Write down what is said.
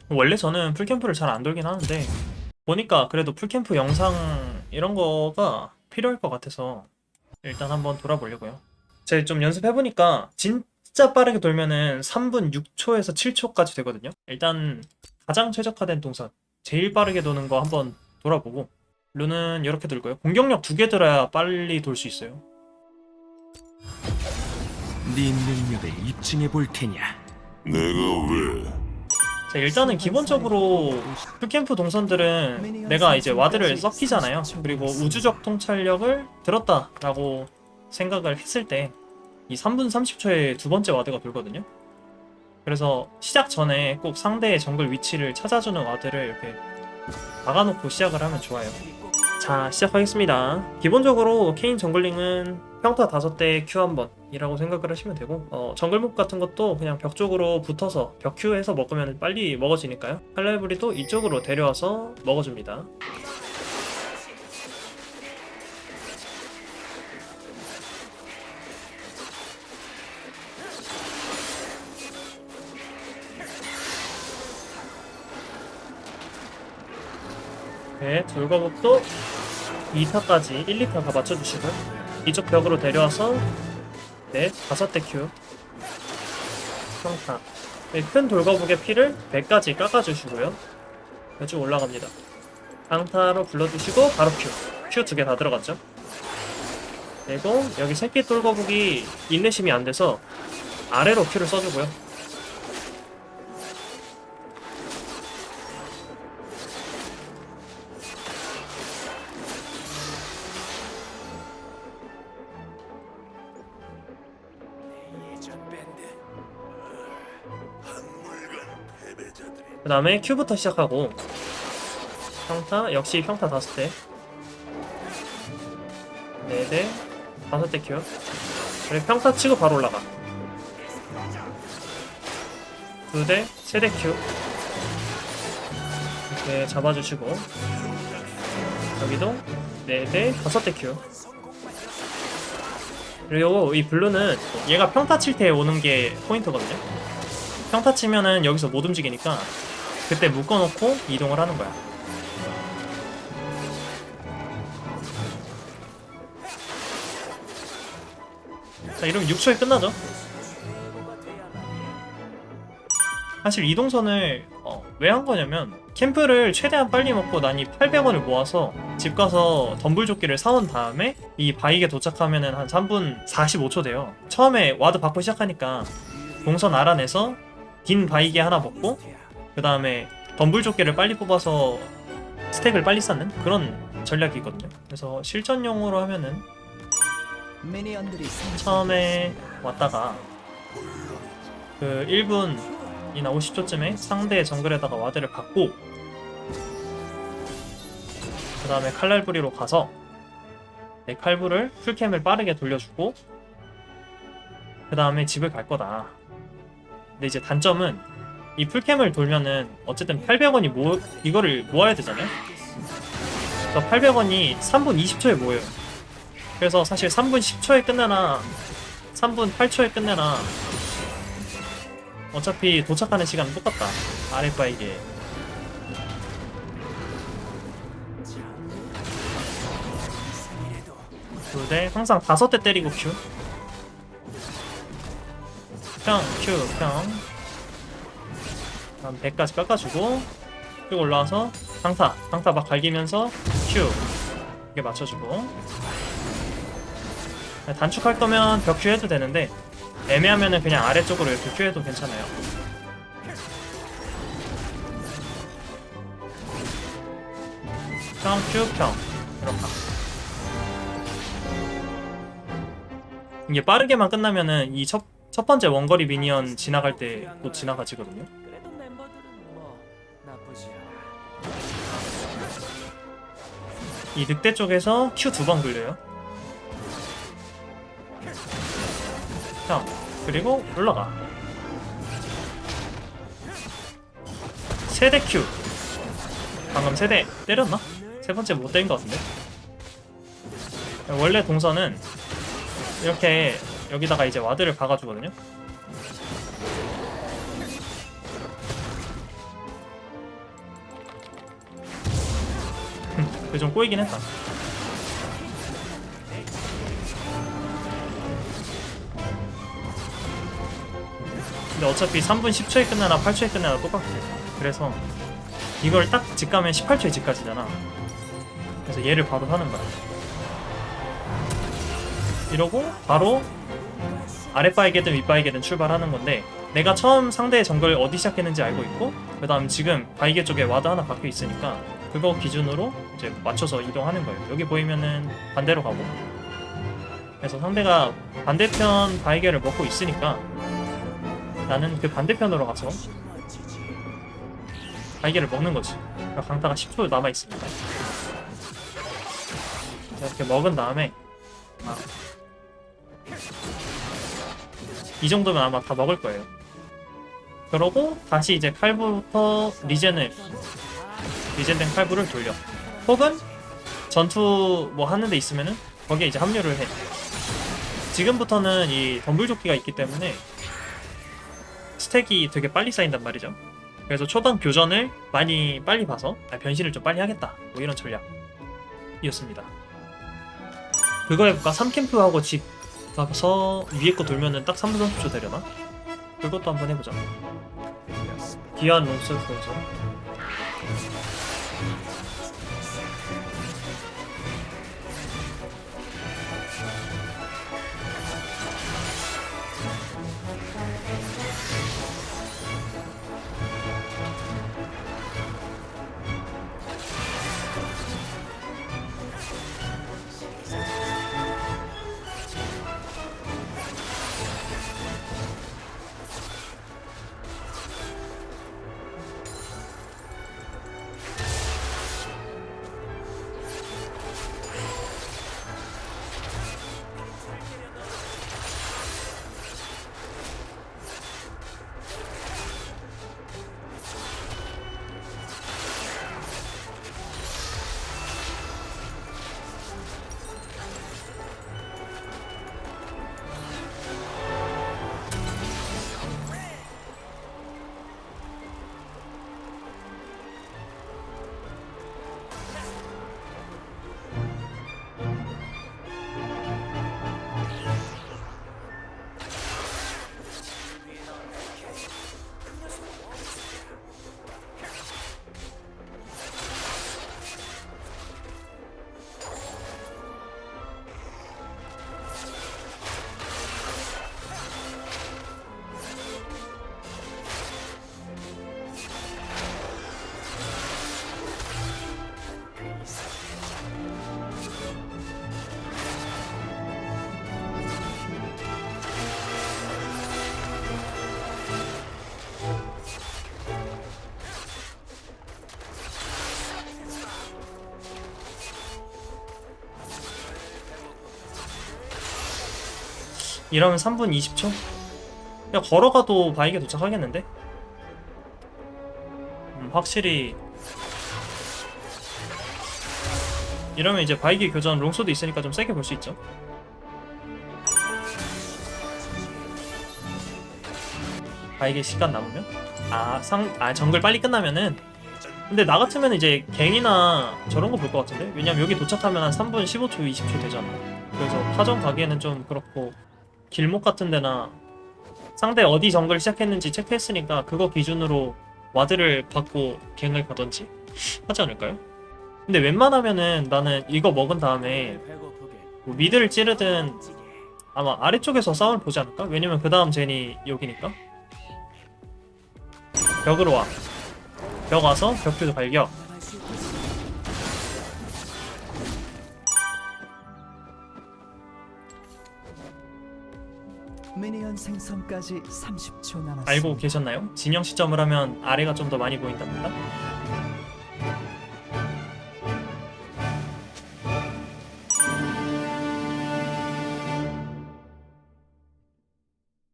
원래 저는 풀캠프를 잘 안 돌긴 하는데 보니까 그래도 풀캠프 영상 이런 거가 필요할 것 같아서 일단 한번 돌아보려고요. 제가 좀 연습해보니까 진짜 빠르게 돌면은 3분 6초에서 7초까지 되거든요. 일단 가장 최적화된 동선, 제일 빠르게 도는 거 한번 돌아보고 룬은 이렇게 돌고요. 공격력 2개 들어야 빨리 돌 수 있어요. 네 능력을 입증해 볼 테냐. 내가 왜? 자, 일단은 기본적으로 풀캠프 동선들은 내가 이제 와드를 썩히잖아요. 그리고 우주적 통찰력을 들었다라고 생각을 했을 때 이 3분 30초에 두 번째 와드가 돌거든요. 그래서 시작 전에 꼭 상대의 정글 위치를 찾아주는 와드를 이렇게 막아놓고 시작을 하면 좋아요. 자, 시작하겠습니다. 기본적으로 케인 정글링은 평타 5대 Q 1번이라고 생각을 하시면 되고 정글몹 같은 것도 그냥 벽 쪽으로 붙어서 벽 Q해서 먹으면 빨리 먹어지니까요. 칼날부리도 이쪽으로 데려와서 먹어줍니다. 네, 돌거북도 2타까지 1, 2타 다 맞춰주시고요. 이쪽 벽으로 데려와서 네, 5대 Q 평타. 네, 큰 돌거북의 피를 100까지 깎아주시고요. 쭉 올라갑니다. 강타로 불러주시고 바로 Q. Q 2개 다 들어갔죠. 그리고 여기 새끼 돌거북이 인내심이 안 돼서 아래로 Q를 써주고요. 그 다음에 Q부터 시작하고 평타, 역시 평타 5대 4대 5대 Q. 그리고 평타 치고 바로 올라가 2대 3대 Q 이렇게 잡아주시고 여기도 4대 5대 Q. 그리고 이 블루는 얘가 평타 칠 때 오는 게 포인트거든요. 평타 치면은 여기서 못 움직이니까 그때 묶어놓고 이동을 하는 거야. 자, 이러면 6초에 끝나죠. 사실 이 동선을 왜 한 거냐면 캠프를 최대한 빨리 먹고 난 이 800원을 모아서 집 가서 덤불조끼를 사온 다음에 이 바익에 도착하면은 한 3분 45초 돼요. 처음에 와드 받고 시작하니까 동선 알아내서 긴 바익에 하나 먹고 그 다음에 덤불조끼를 빨리 뽑아서 스택을 빨리 쌓는 그런 전략이 있거든요. 그래서 실전용으로 하면은 처음에 왔다가 그 1분이나 50초쯤에 상대 정글에다가 와드를 받고 그 다음에 칼날부리로 가서 내 칼부를 풀캠을 빠르게 돌려주고 그 다음에 집을 갈 거다. 근데 이제 단점은 이 풀캠을 돌면은 어쨌든 800원이 이거를 모아야 되잖아요. 그래서 800원이 3분 20초에 모여요. 그래서 사실 3분 10초에 끝내나 3분 8초에 끝내나 어차피 도착하는 시간은 똑같다. 아랫바이게. 두대 항상 5대 때리고 Q 평 Q 평 다음 100까지 깎아주고 쭉 올라와서 강타 막 갈기면서 Q 이게 맞춰주고 단축할 거면 벽 Q 해도 되는데 애매하면은 그냥 아래쪽으로 이렇게 Q 해도 괜찮아요. 평 Q 평 이렇게 이게 빠르게만 끝나면은 이 첫 번째 원거리 미니언 지나갈 때 또 지나가지거든요. 그래도 멤버들은 뭐 나쁘지 않아. 이 늑대 쪽에서 Q 2번 굴려요. 형 그리고 올라가. 세대 Q. 방금 세대 때렸나? 세 번째 못 때린 것 같은데. 원래 동선은 이렇게 여기다가 이제 와드를 박아주거든요. 그게 좀 꼬이긴 했다. 근데 어차피 3분 10초에 끝나나 8초에 끝나나 똑같아. 그래서 이걸 딱 직가면 18초에 직가지잖아. 그래서 얘를 바로 하는 거야. 이러고 바로 아랫바에게든 윗바에게든 출발하는 건데, 내가 처음 상대의 정글 어디 시작했는지 알고 있고, 그 다음 지금 바이게 쪽에 와드 하나 박혀 있으니까 그거 기준으로 이제 맞춰서 이동하는 거예요. 여기 보이면은 반대로 가고, 그래서 상대가 반대편 바이게를 먹고 있으니까 나는 그 반대편으로 가서 바이게를 먹는 거지. 그러니까 강타가 10초 남아 있습니다. 이렇게 먹은 다음에 이 정도면 아마 다 먹을 거예요. 그러고 다시 이제 칼부터 리젠된 칼부를 돌려. 혹은 전투 뭐 하는 데 있으면은 거기에 이제 합류를 해. 지금부터는 이 덤불조끼가 있기 때문에 스택이 되게 빨리 쌓인단 말이죠. 그래서 초반 교전을 많이 빨리 봐서 변신을 좀 빨리 하겠다, 뭐 이런 전략이었습니다. 그거 해볼까? 3캠프하고 집 가서 위에 거 돌면은 딱 3분 30초 되려나? 그것도 한번 해보자. 귀한 롱서프에서 이러면 3분 20초? 그냥 걸어가도 바이게 도착하겠는데? 확실히 이러면 이제 바이게 교전 롱소도 있으니까 좀 세게 볼 수 있죠. 바이게 시간 남으면? 정글 빨리 끝나면은. 근데 나 같으면 이제 갱이나 저런 거 볼 것 같은데? 왜냐면 여기 도착하면 한 3분 15초 20초 되잖아. 그래서 타전 가기에는 좀 그렇고, 길목 같은 데나 상대 어디 정글 시작했는지 체크했으니까 그거 기준으로 와드를 받고 갱을 가던지 하지 않을까요? 근데 웬만하면은 나는 이거 먹은 다음에 뭐 미드를 찌르든 아마 아래쪽에서 싸움을 보지 않을까? 왜냐면 그 다음 젠이 여기니까. 벽으로 와. 벽 와서 벽표도 발격. 미니언 생성까지 30초 남았습니다. 알고 계셨나요? 진영 시점을 하면 아래가 좀 더 많이 보인답니다.